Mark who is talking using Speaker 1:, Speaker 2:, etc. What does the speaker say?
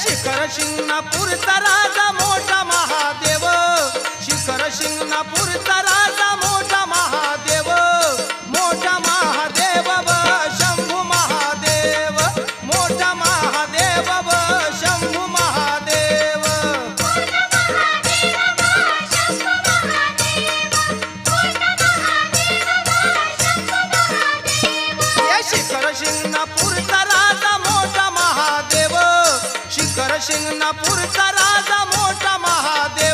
Speaker 1: शिखर शिंगणापूरचा राजा मोठा महादेव, शिखर शिंगणापूरचा राजा मोठा महादेव, मोठा महादेव व शंभू महादेव, मोठा महादेव व शंभू महादेव. या शिखर शिंगणापूरचा राजा मोठा महादेव, शिखर शिंगणापूरचा राजा मोठा महादेव.